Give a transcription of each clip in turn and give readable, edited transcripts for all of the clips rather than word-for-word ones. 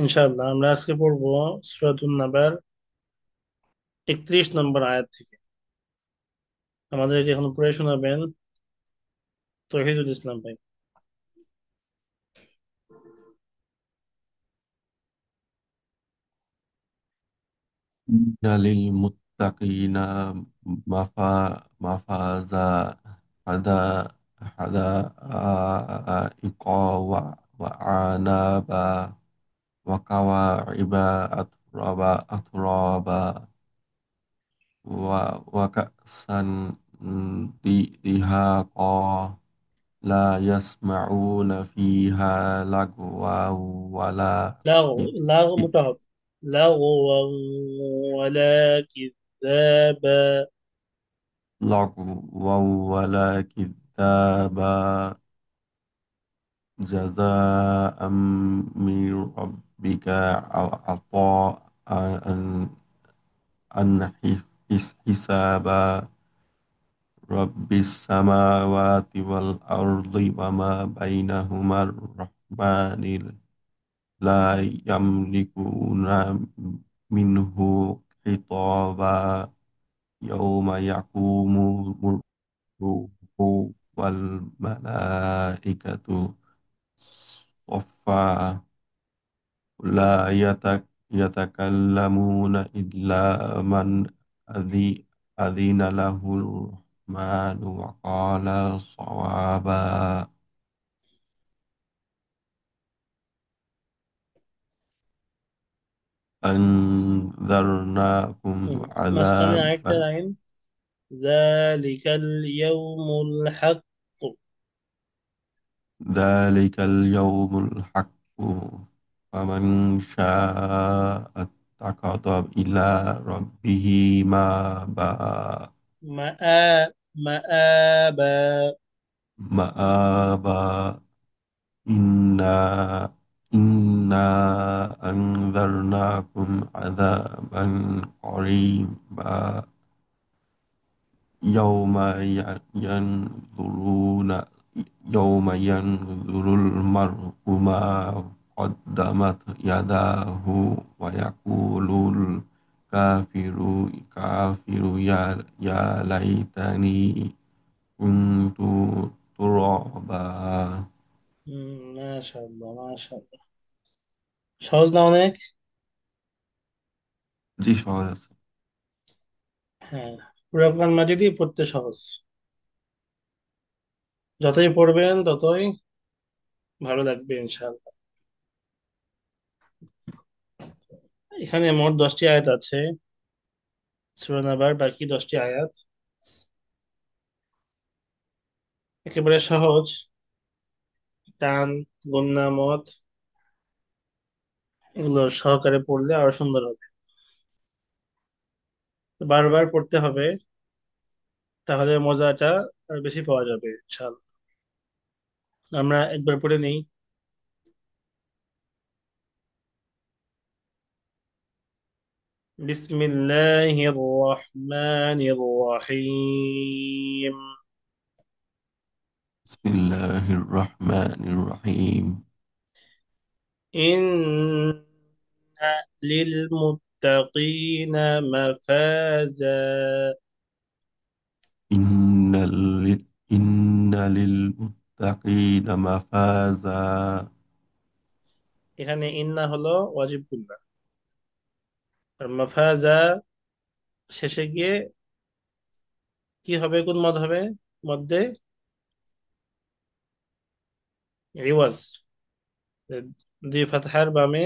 ইনশাআল্লাহ আমরা আজকে পড়বো সূরাতুন নাবার 31 নম্বর আয়াত থেকে। আমাদেরকে এখন পড়ে শোনাবেন তৌহিদুল ইসলাম ভাই। إن للمتقين مفازا حدائق وأعنابا وكواعب أترابا وكأسا دهاقا لا يسمعون فيها لغوا ولا লাগ মোটা হবে। লাগওয়া ওয়ালা কিযাবা। لغوا ولا كذابا جزاء من ربك عطاء عن حسابا رب السماوات والأرض وما بينهما الرحمن لا يملكون منه خطابا يوم يقوم الروح والملائكة صفا لا يتكلمون إلا من أذن له الرحمن وقال صوابا أنذرناكم মাঝখানে আরেকটা عذابا লাইন যালিকাল ইয়াউমুল হক। ذلك اليوم الحق فمن شاء اتخذ إلى ربه مآبا মাআবা। مآبا إنا أنذرناكم عذابا قريبا يوم ينظرون يوم ينظر المرء ما قدمت يداه ويقول الكافر يا ليتني كنت ترابا মাশাআল্লাহ মাশাআল্লাহ। সহজ না অনেক? জি সহজ আছে। হ্যাঁ, পুরো কোরআন মাজিদই পড়তে সহজ। যতই পড়বেন ততই ভালো লাগবে ইনশাআল্লাহ। এখানে মোট 10টি আয়াত আছে। সূরা নাবার বাকি 10টি আয়াত একেবারে সহজ। টান, গুণনা, মদ এগুলো সহকারে পড়লে আরো সুন্দর হবে। তো বারবার পড়তে হবে, তাহলে মজাটা আর বেশি পাওয়া যাবে ইনশাআল্লাহ। আমরা একবার পড়ে নেই। বিসমিল্লাহির রহমানির রহিম। بسم الله الرحمن الرحيم إن للمتقين مفازا. إن للمتقين مفازا এখানে ইন্না হলো ওয়াজিব গুন্না, আর মাফাজা শেষে গিয়ে কি হবে, কোন মদ হবে? মধ্যে ইওয়াজ, দুই ফাতহার বামে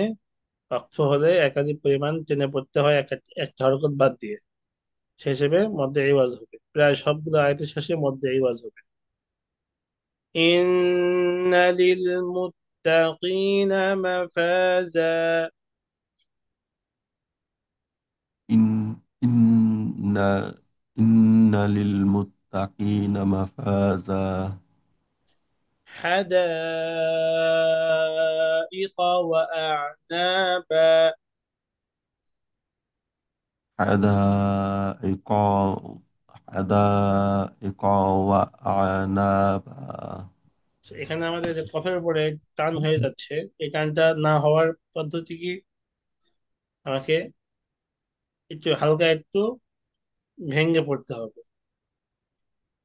ওয়াকফ হলে একাধিক পরিমাণ টেনে পড়তে হয় একটা হরকত বাদ দিয়ে। সেই হিসেবে মধ্যে ইওয়াজ হবে, প্রায় সবগুলো আয়াতের শেষে মধ্যে ইওয়াজ হবে। ইন্না লিল মুত্তাকিনা মাফাজা। إن إن إن للمتقين مفازا حدائق وأعنابا. حدائق حدائق وأعنابا এখানে আমাদের যে কফের উপরে টান হয়ে যাচ্ছে, এই টানটা না হওয়ার পদ্ধতি কি? আমাকে একটু হালকা একটু ভেঙে পড়তে হবে।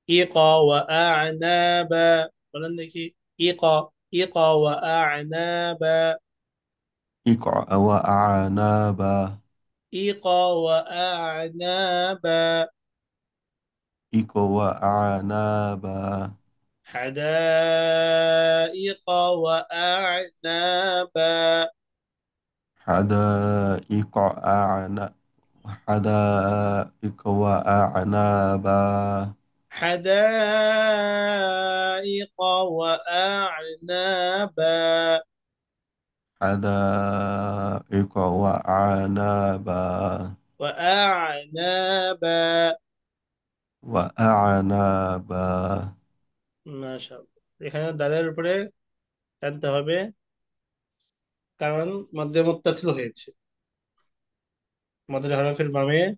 ইকা ওয়া আ'নাবা, বলেন দেখি। ইকা, ইকা ওয়া আ'নাবা। اقرأ وأعنابا. ইকা ওয়া আ'নাবা। اقرأ وأعنابا. حدائق وأعنابا. حدائق حدائق وأعنابا. حدائق وأعنابا. حدائق وأعنابا. وأعنابا. وأعنابا. মাশাআল্লাহ। এখানে দালের উপরে টানতে হবে, কারণ মধ্যে মুত্তাসিল হয়েছে। মধ্যে হরফের বামে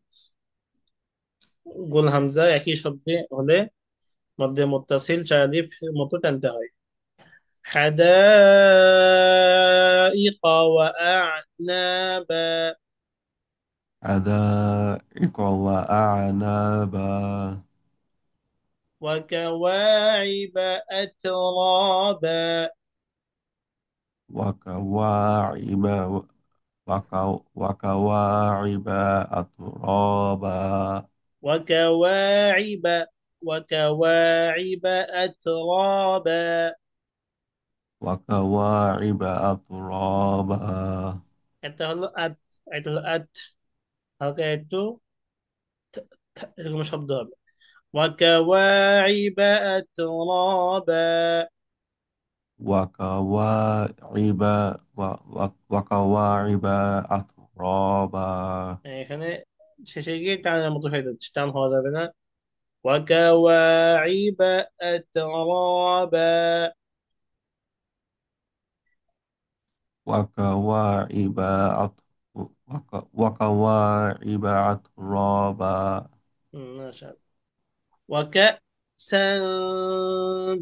গোল হামজা একই শব্দে হলে মধ্যে মুত্তাসিল চার আলিফ মতো টানতে হয়। حدائق وأعنابا. حدائق وأعنابا. وكواعب أترابا. وكواعب وكواعب أترابا. وكواعب وكواعب أترابا. وكواعب أترابا. এটা হলো আত, এটা হলো আত, হালকা একটু এরকম শব্দ হবে। وكواعب أترابا. وكواعب وكواعب أترابا. এখানে শেষে গিয়ে টানের মতো হয়ে যাচ্ছে, টান হওয়া যাবে না। وكواعب أترابا. وكواعب وكواعب أترابا. ما شاء الله. وكأسا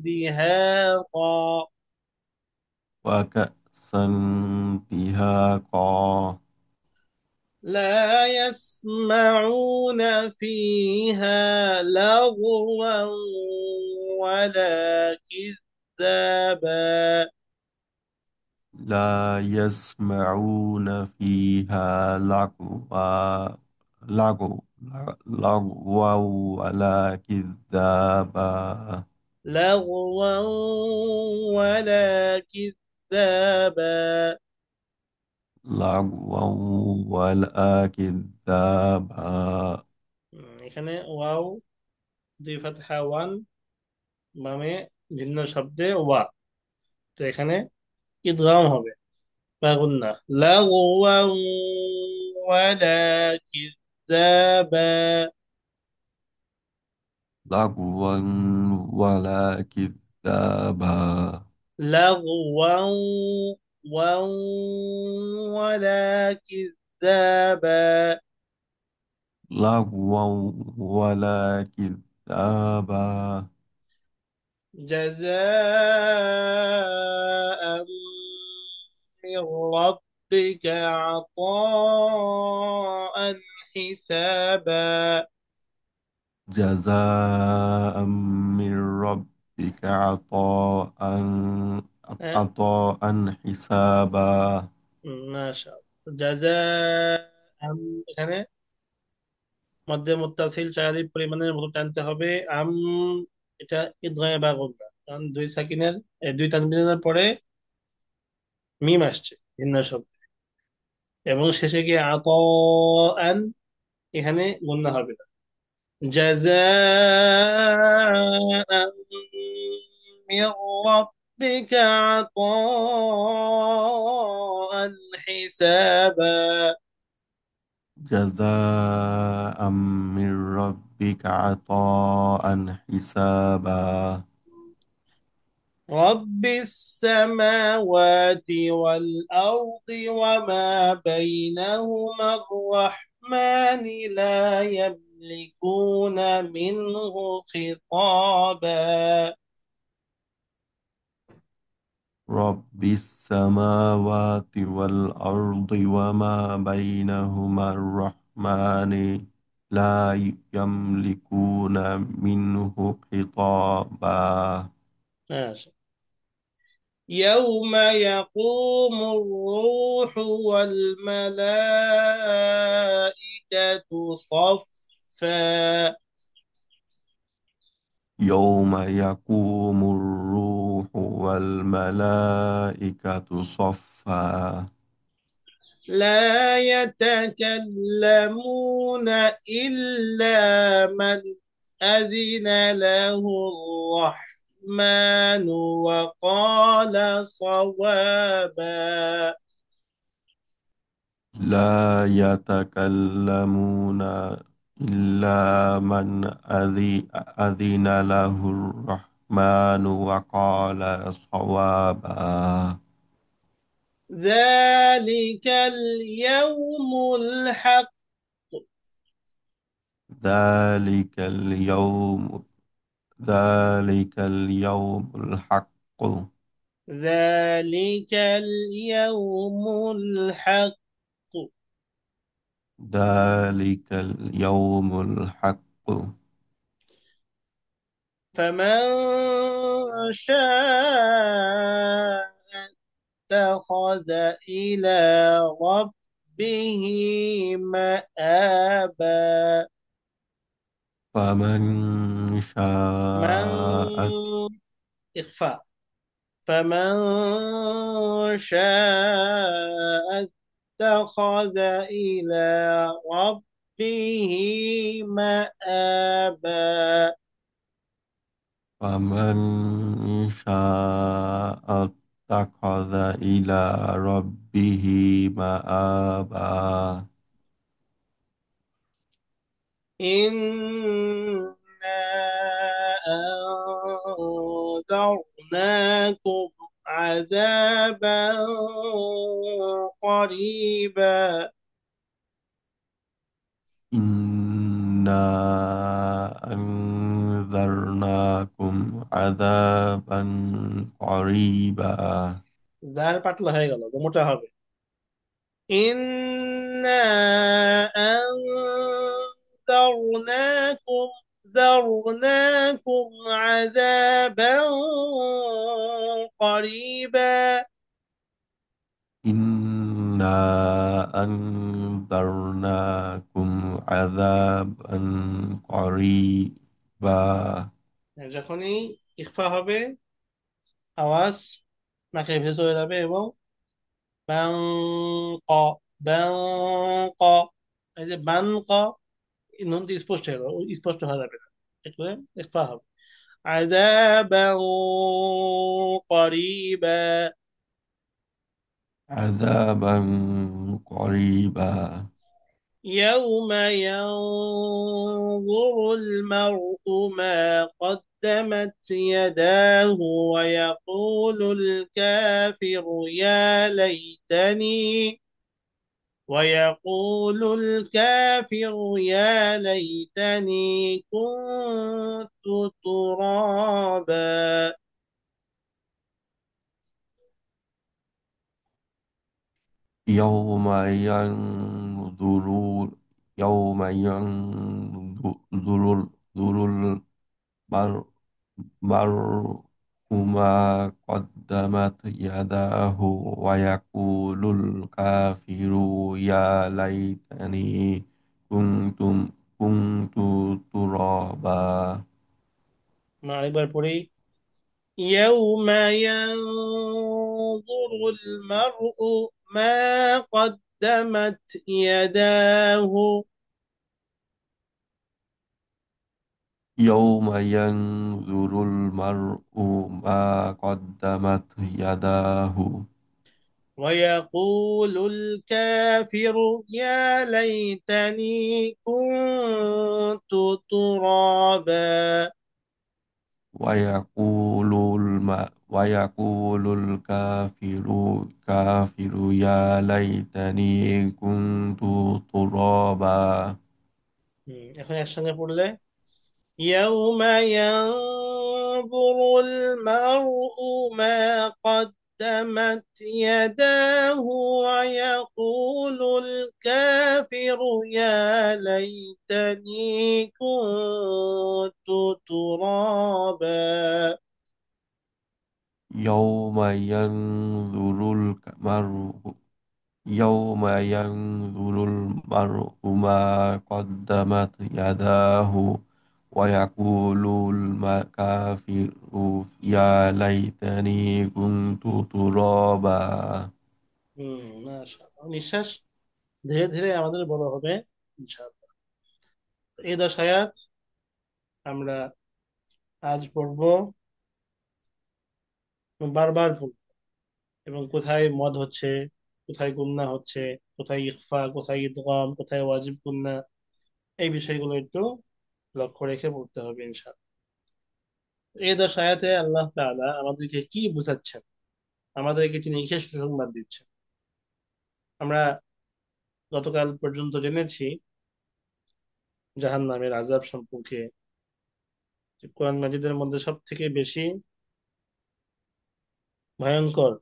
دهاقا. وكأسا دهاقا. لا يسمعون فيها لغوا ولا كذابا. لا يسمعون فيها لغوا لغوا ولا كذابا. لغوا ولا كذابا. لغوا ولا كذابا. এখানে ওয়াও দুই ফাতহা ওয়ান, বামে ভিন্ন শব্দে ওয়া, তো এখানে ইদগাম হবে বা গুন্না। লাগওয়া ওয়ালা কিযাবা। لغوا ولا كذابا. لغوا واو ولا كذابا. لغوا ولا كذابا. جزاء من ربك عطاء حسابا. جزاء من ربك عطاء أه، عطاء حسابا. ما شاء الله جزاء। এখানে মধ্যে মুত্তাসিল চারি পরিমাণের মতো টানতে হবে। আম, এটা ইদগামে বা গুননা, কারণ দুই সাকিনের দুই তানবিনের পরে মিম আসছে ভিন্ন শব্দ, এবং শেষে গিয়ে আন, এখানে গুননা হবে না। جزاء من ربك عطاء حسابا. جزاء من ربك عطاء حسابا. رب السماوات والأرض وما بينهما الرحمن لا يملكون منه خطابا. رب السماوات والأرض وما بينهما الرحمن لا يملكون منه خطابا ماشي. يوم يقوم الروح والملائكة صفا. يوم يقوم الروح والملائكة صفا لا يتكلمون إلا من أذن له الرحمن وقال صوابا. لا يتكلمون إلا من أذن له الرحمن وقال صوابا ذلك اليوم الحق. ذلك اليوم ذلك اليوم الحق ذلك اليوم الحق. ذلك اليوم الحق فمن شاء اتخذ إلى ربه مآبا. فمن من شاء إخفاء. فمن شاء اتخذ إلى ربه مآبا. فمن شاء اتخذ إلى ربه مآبا إنا أنذرناكم عذابا قريبا. إنا أنذرناكم عذابا قريبا যার পাতলা হয়ে গেল তো মোটা হবে। إنا أنذرناكم عذابا قريبا. إنا أنذرناكم عذابا قريبا যখনই ইখফা হবে আওয়াজ নাকের ভেতরে চলে যাবে এবং বাং ক বাং ক, এই যে বান ক, এই নুনটি স্পষ্ট হয়ে গেল, স্পষ্ট হয়ে যাবে না, একটু ইখফা হবে। عذابا قريبا. عذابا قريبا يوم ينظر المرء ما قدمت يداه ويقول الكافر يا ليتني ويقول الكافر يا ليتني كنت ترابا. يوم ينظر يوم ينظر المرء ما قدمت يداه ويقول الكافر يا ليتني كنت كنت ترابا مع একবার পরেই يوم ينظر المرء ما قدمت يداه. يوم ينظر المرء ما قدمت يداه ويقول الكافر يا ليتني كنت ترابا. ويقول الكافر يا ليتني كنت ترابا এখন একসঙ্গে পড়লে يوم ينظر المرء ما قدمت يداه ويقول الكافر يا ليتني كنت ترابا. يوم ينظر المرء يوم ينظر المرء ما قدمت يداه ويقول الكافر يا ليتني كنت ترابا. মাশাআল্লাহ। নিঃশ্বাস ধীরে ধীরে আমাদের বড় হবে ইনশাআল্লাহ। এই 10 আয়াত আমরা আজ পড়বো, বারবার পড়বো, এবং কোথায় মদ হচ্ছে, কোথায় গুন্না হচ্ছে, কোথায় ইখফা, কোথায় ইদগাম, কোথায় ওয়াজিব গুন্না, এই বিষয়গুলো একটু লক্ষ্য রেখে পড়তে হবে ইনশাআল্লাহ। এই 10 আয়াতে আল্লাহ তাআলা আমাদেরকে কি বুঝাচ্ছেন, আমাদেরকে তিনি কিসের সুসংবাদ দিচ্ছেন। আমরা গতকাল পর্যন্ত জেনেছি জাহান্নামের আযাব সম্পর্কে, যে কোরআন মাজিদের মধ্যে সব থেকে বেশি ভয়ঙ্কর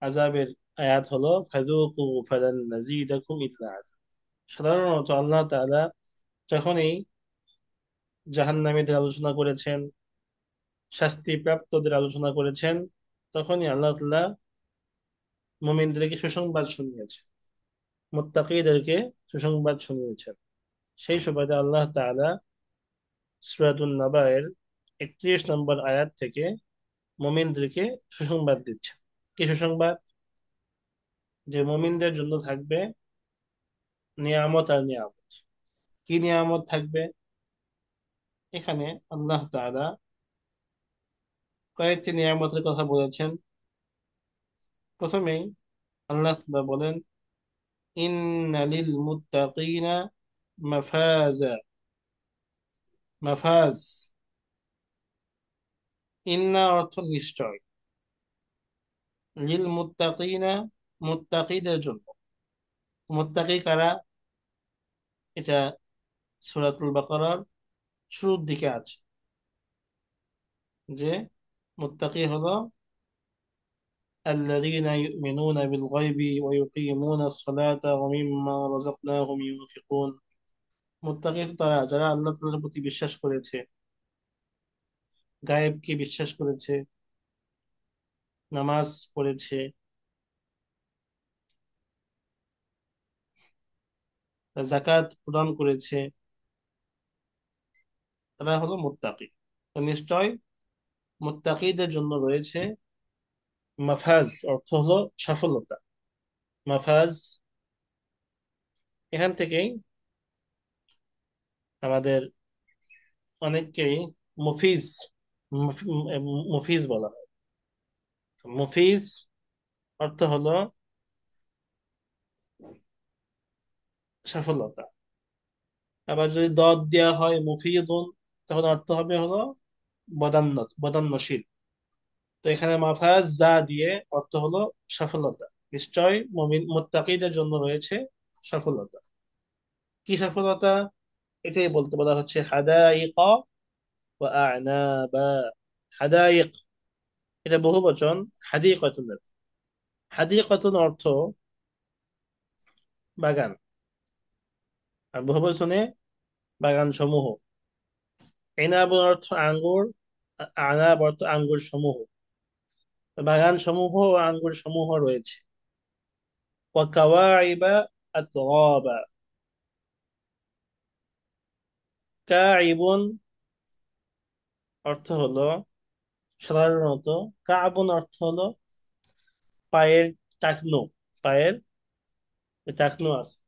আযাবের আয়াত হলো ফাযুকু ফালান নাযীদাকুম ইল্লা আযাব। সাধারণত আল্লাহ তাআলা যখনই জাহান্নামীদের আলোচনা করেছেন, শাস্তি প্রাপ্তদের আলোচনা করেছেন, তখনই আল্লাহ তাআলা মুমিনদেরকে সুসংবাদ শুনিয়েছেন, মুত্তাকীদেরকে সুসংবাদ শুনিয়েছেন। সেই সুবাদে আল্লাহ তাআলা সূরাতুন নাবায়ের 31 নম্বর আয়াত থেকে মুমিনদেরকে সুসংবাদ দিচ্ছেন। কি সুসংবাদ? যে মুমিনদের জন্য থাকবে নিয়ামত আর নিয়ামত। কি নিয়ামত থাকবে? এখানে আল্লাহ তাআলা কয়েকটি নিয়ামতের কথা বলেছেন। প্রথমেই আল্লাহ তাআলা বলেন, ইন্না লিল মুত্তাকিনা মাফাজা। মাফাজ, ইন্না অর্থ নিশ্চয়, লিল মুত্তাকিনা মুত্তাকিদের জন্য। মুত্তাকি কারা? এটা সূরাতুল বাকারার শুরুর দিকে আছে, যে মুত্তাকি হলো الذين يؤمنون بالغيب ويقيمون الصلاة ومما رزقناهم ينفقون। মুত্তাকি তারা যারা আল্লাহ তাআলার প্রতি বিশ্বাস করেছে, গায়েবকে বিশ্বাস করেছে, নামাজ পড়েছে, যাকাত প্রদান করেছে, তারা হলো মুত্তাকি। তো নিশ্চয় মুত্তাকিদের জন্য রয়েছে মাফাজ, অর্থ হলো সফলতা। মাফাজ, এখান থেকেই আমাদের অনেককেই মুফিজ, মুফ- মুফিজ বলা হয়। মুফিজ অর্থ হলো সফলতা। আবার যদি দদ দেওয়া হয় মুফিদুন, তখন অর্থ হবে হলো বদান্যশীল। তো এখানে মাফাজ যা দিয়ে অর্থ হলো সফলতা। নিশ্চয় মুমিন মুত্তাকিদের জন্য রয়েছে সফলতা। কি সফলতা? এটাই বলতে বলা হচ্ছে হাদাইকা ওয়া আ'নাবা। হাদাইক, এটা বহু বচন, হাদিকাতুন। হাদিকাতুন অর্থ বাগান, আর বহু বচনে বাগান সমূহ। ইনাব অর্থ আঙ্গুর, আনাব অর্থ আঙ্গুর সমূহ। বাগান সমূহ ও আঙ্গুর সমূহ রয়েছে। ওয়া কাওয়াইবা আতরাবা। কাইবুন অর্থ হলো সাধারণত, কাবুন অর্থ হলো পায়ের টাকনু। পায়ের যে টাকনু আছে,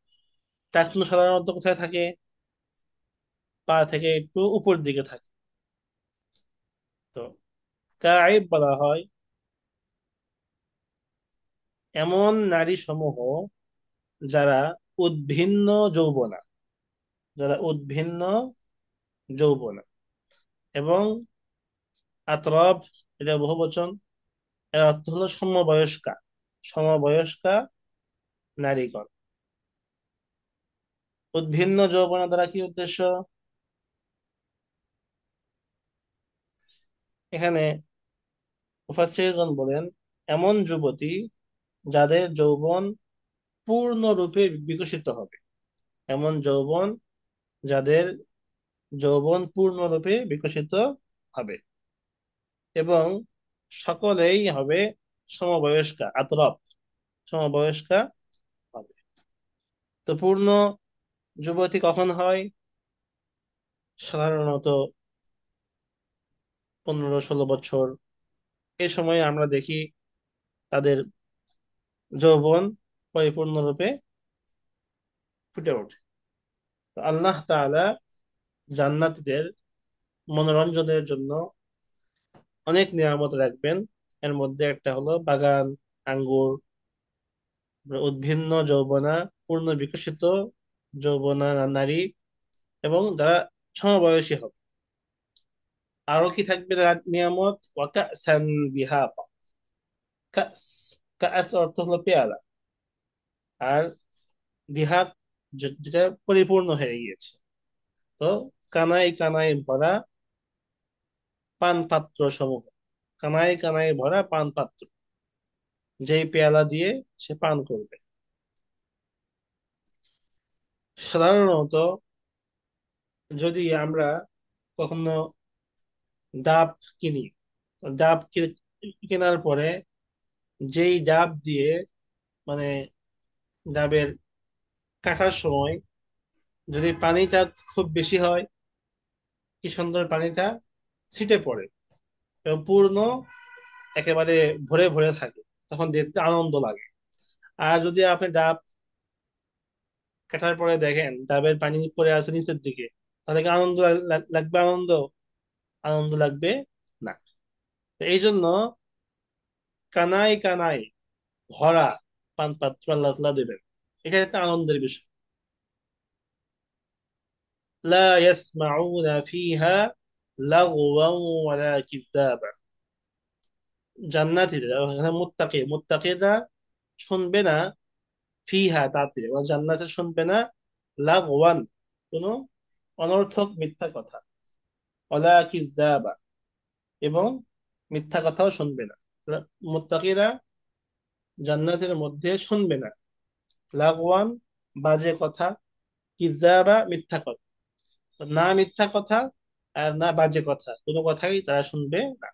টাকনু সাধারণত কোথায় থাকে? পা থেকে একটু উপর দিকে থাকে। তো কাইব বলা হয় এমন নারী সমূহ যারা উদ্ভিন্ন যৌবনা, যারা উদ্ভিন্ন যৌবনা। এবং আতরব, এটা বহু বচন, এর অর্থ হলো সমবয়স্কা, সমবয়স্কা নারীগণ। উদ্ভিন্ন যৌবনা দ্বারা কি উদ্দেশ্য? এখানে মুফাসসিরগণ বলেন এমন যুবতী যাদের যৌবন পূর্ণরূপে বিকশিত হবে, এমন যৌবন যাদের যৌবন পূর্ণরূপে বিকশিত হবে, এবং সকলেই হবে সমবয়স্কা, আতরফ, সমবয়স্কা হবে। তো পূর্ণ যুবতী কখন হয়? সাধারণত 15-16 বছর। এই সময় আমরা দেখি তাদের যৌবন পরিপূর্ণরূপে ফুটে ওঠে। তো আল্লাহ তাআলা জান্নাতীদের মনোরঞ্জনের জন্য অনেক নিয়ামত রাখবেন। এর মধ্যে একটা হলো বাগান, আঙ্গুর, উদ্ভিন্ন যৌবনা, পূর্ণ বিকশিত যৌবনা নারী, এবং যারা সমবয়সী হবে। আরো কি থাকবে তার নিয়ামত? ওয়াকাসান দিহাকা। কাস, কাস অর্থ হলো পেয়ালা, আর দিহাক যেটা পরিপূর্ণ হয়ে গিয়েছে। তো কানায় কানায় ভরা পান পাত্র সমূহ, কানায় কানায় ভরা পান পাত্র, যেই পেয়ালা দিয়ে সে পান করবে। সাধারণত যদি আমরা কখনো ডাব কিনি, ডাব কেনার পরে যেই ডাব দিয়ে, মানে ডাবের কাটার সময় যদি পানিটা খুব বেশি হয়, কি সুন্দর পানিটা ছিটে পড়ে এবং পূর্ণ একেবারে ভরে ভরে থাকে, তখন দেখতে আনন্দ লাগে। আর যদি আপনি ডাব কাটার পরে দেখেন ডাবের পানি পড়ে আছে নিচের দিকে, তাহলে কি আনন্দ লাগবে? আনন্দ, আনন্দ লাগবে না। তো এই জন্য কানায় কানায় ভরা পান পাত্র আল্লাহ তাআলা দেবেন, এটা একটা আনন্দের বিষয়। লা ইয়াসমাউনা ফিহা লাগওয়ান ওয়ালা কিযাবা। জান্নাতীরা, এখানে মুত্তাকি, মুত্তাকিরা শুনবে না, ফিহা তাতে, ওরা জান্নাতে শুনবে না লাগওয়ান, কোনো অনর্থক মিথ্যা কথা, ওয়ালা কিযাবা, এবং মিথ্যা কথাও শুনবে না। মুত্তাকিরা জান্নাতের মধ্যে শুনবে না লাগওয়ান, বাজে কথা, কিযাবা, মিথ্যা কথা। না মিথ্যা কথা আর না বাজে কথা, কোনো কথাই তারা শুনবে না।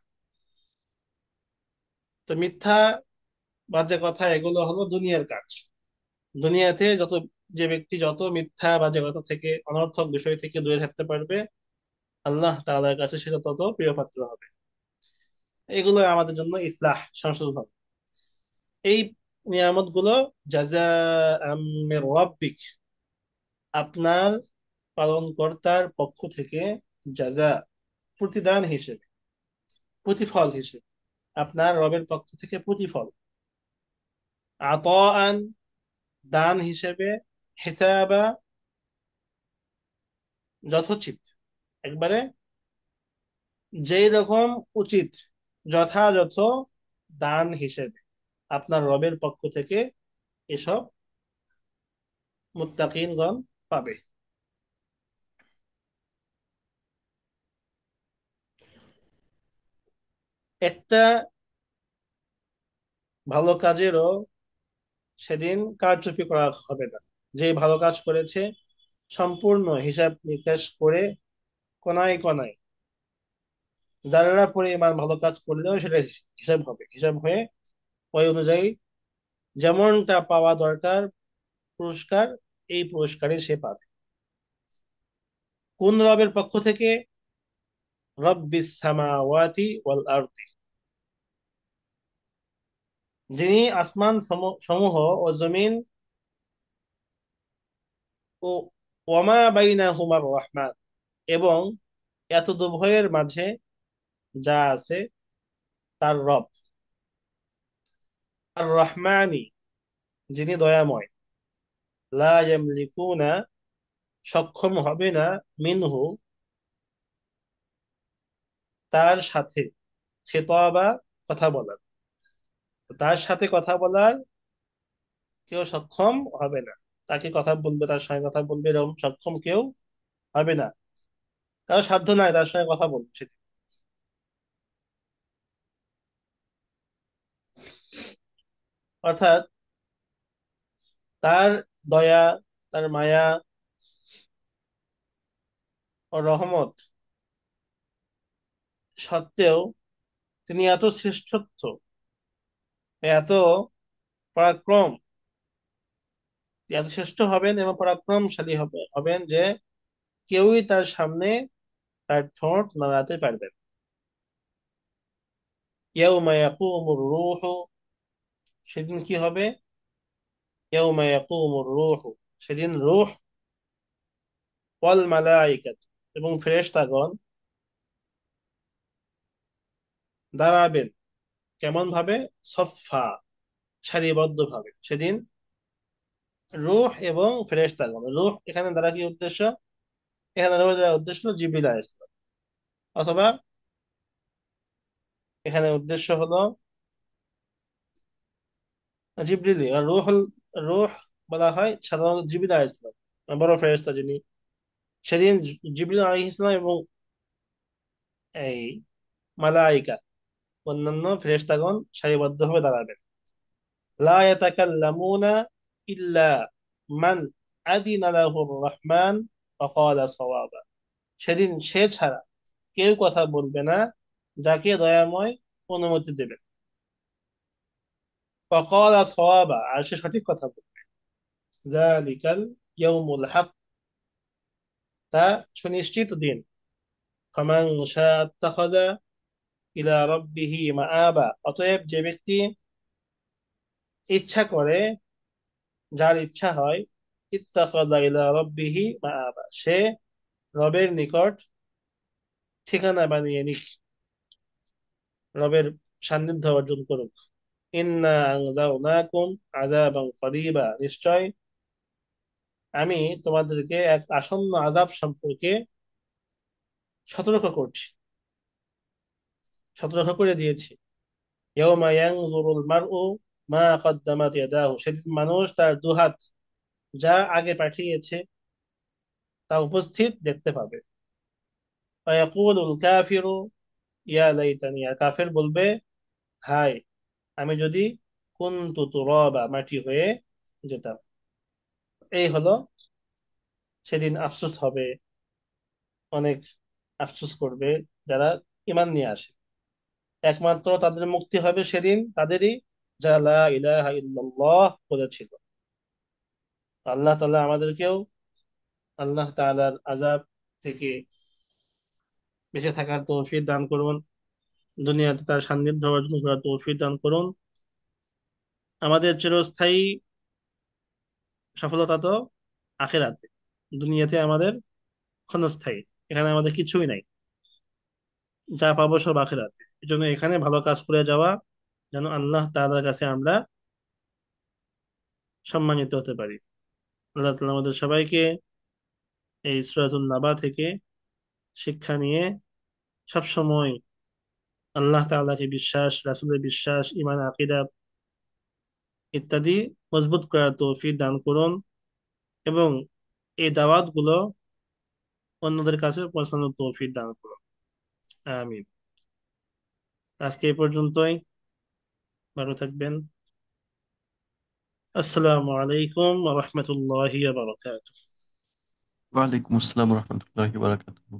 তো মিথ্যা, বাজে কথা এগুলো হলো দুনিয়ার কাজ। দুনিয়াতে যে ব্যক্তি যত মিথ্যা বাজে কথা থেকে, অনর্থক বিষয় থেকে দূরে থাকতে পারবে, আল্লাহ তাআলার কাছে সেটা তত প্রিয়পাত্র হবে। এগুলো আমাদের জন্য ইসলাহ, সংশোধন হবে। এই নিয়ামত গুলো জাযাআম মির রাব্বিক, আপনার পালনকর্তার পক্ষ থেকে, জাযা, প্রতিদান হিসেবে, প্রতিফল হিসেবে, আপনার রবের পক্ষ থেকে প্রতিফল। আতাআন, দান হিসেবে, হিসাবা, যথোচিত, একবারে যেই রকম উচিত, যথাযথ দান হিসেবে আপনার রবের পক্ষ থেকে এসব মুত্তাকিনগণ পাবে। একটা ভালো কাজেরও সেদিন কারচুপি করা হবে না। যে ভালো কাজ করেছে সম্পূর্ণ হিসাব নিকাশ করে, কোনায় কোনায় যারা পরিমাণ ভালো কাজ করলেও সেটা হিসাব হবে, হিসাব হয়ে ওই অনুযায়ী যেমনটা পাওয়া দরকার পুরস্কার, এই পুরস্কারই সে পাবে। কোন রবের পক্ষ থেকে? রব্বিস সামাওয়াতি ওয়াল আরদি, যিনি আসমান সমূহ ও জমিন ও ওয়ামা বাইনাহুমার রহমান, এবং এত উভয়ের মাঝে যা আছে তার রব। আর রহমানি, যিনি দয়াময়। লা ইয়ামলিকুনা, সক্ষম হবে না, মিনহু, তার সাথে, খেতাবা, কথা বলার, তার সাথে কথা বলার কেউ সক্ষম হবে না। তাকে কথা বলবে, তার সঙ্গে কথা বলবে, এরকম সক্ষম কেউ হবে না, কারো সাধ্য নাই তার সঙ্গে কথা বলবে সেটা। অর্থাৎ তার দয়া, তার মায়া ও রহমত সত্ত্বেও তিনি এত শ্রেষ্ঠত্ব, এত পরাক্রম, এত শ্রেষ্ঠ হবেন এবং পরাক্রমশালী হবেন যে কেউই তার সামনে তার ঠোঁট নাড়াতে পারবে না। ইয়াউমা ইয়াকুমুর রূহু, সেদিন কি হবে? ইয়াউমা ইয়াকুমুর রূহু, সেদিন রূহ, ওয়াল মালাইকাত, এবং ফেরেশতাগণ দাঁড়াবেন। কেমন ভাবে? সফা, সারিবদ্ধ ভাবে। সেদিন রূহ এবং ফেরেশতাগণ, রূহ এখানে দ্বারা কি উদ্দেশ্য? এখানে রূহ দ্বারা উদ্দেশ্য হলো জিবরিল আলাইহিস সালাম, অথবা এখানে উদ্দেশ্য হলো জিবরিল। আর রূহ বলা হয় সাধারণত জিবরিল আলাইহিস সালাম, বড় ফেরেশতা যিনি। সেদিন জিবরিল আলাইহিস সালাম এবং এই মালাইকা, অন্যান্য ফেরেশতাগণ সারিবদ্ধভাবে দাঁড়াবেন। লা ইয়াতাকাল্লামুনা ইল্লা মান আযিনা লাহুর রহমান ওয়া ক্বালা সাওয়াবা, সেদিন সে ছাড়া কেউ কথা বলবে না যাকে দয়াময় অনুমতি দেবে। ওয়া ক্বালা সাওয়াবা, আর সে সঠিক কথা বলবে। যালিকাল ইয়াউমুল হক, তা সুনিশ্চিত দিন। ফামান শাআ আত্তাখাযা ইলা রাব্বিহি মাআবা, অতএব যে ব্যক্তি ইচ্ছা করে, যার ইচ্ছা হয়, ইত্তাখাযা ইলা রাব্বিহি মাআবা, সে রবের নিকট ঠিকানা বানিয়ে নিক, রবের সান্নিধ্য অর্জন করুক। ইন্না আনজারনাকুম আযাবান করিবা, নিশ্চয় আমি তোমাদেরকে এক আসন্ন আযাব সম্পর্কে সতর্ক করছি, সতর্ক করে দিয়েছি। ইয়াউমা ইয়ানজুরুল মারউ মা কদ্দামাত ইয়াদাহু, সেদিন মানুষ তার দুহাত যা আগে পাঠিয়েছে তা উপস্থিত দেখতে পাবে। ওয়া ইয়াকুলুল কাফিরু ইয়া লাইতানি, আর কাফের বলবে, হায়, আমি যদি কুনতু তুরাবা, মাটি হয়ে যেতাম। এই হলো সেদিন। আফসোস হবে, অনেক আফসোস করবে যারা ঈমান নিয়ে আসে। একমাত্র তাদের মুক্তি হবে সেদিন তাদেরই, যারা লা ইলাহা ইল্লাল্লাহ বলেছিল। আল্লাহ তাআলা আমাদেরকেও আল্লাহ তাআলার আযাব থেকে বেঁচে থাকার তৌফিক দান করুন, দুনিয়াতে তার সান্নিধ্য অর্জন করার তৌফিক দান করুন। আমাদের চিরস্থায়ী সফলতা তো আখিরাতে, দুনিয়াতে আমাদের ক্ষণস্থায়ী, এখানে আমাদের কিছুই নাই, যা পাবো সব আখিরাতে। এই জন্য এখানে ভালো কাজ করে যাওয়া, যেন আল্লাহ তাআলার কাছে আমরা সম্মানিত হতে পারি। আল্লাহ তাআলা আমাদের সবাইকে এই সূরাতুন নাবা থেকে শিক্ষা নিয়ে সবসময় আল্লাহ তাআলাকে বিশ্বাস, রাসূলের বিশ্বাস, ঈমান, আকীদা ইত্যাদি মজবুত করার তৌফিক দান করুন, এবং এই দাওয়াত গুলো অন্যদের কাছে পৌঁছানোর তৌফিক দান করুন। আমিন। আজকে এই পর্যন্তই। ভালো থাকবেন। আসসালামু আলাইকুম ওয়া রাহমাতুল্লাহি ওয়া বারাকাতুহু। ওয়ালাইকুম আসসালাম রহমতুল্লাহি বারাকাতুহু।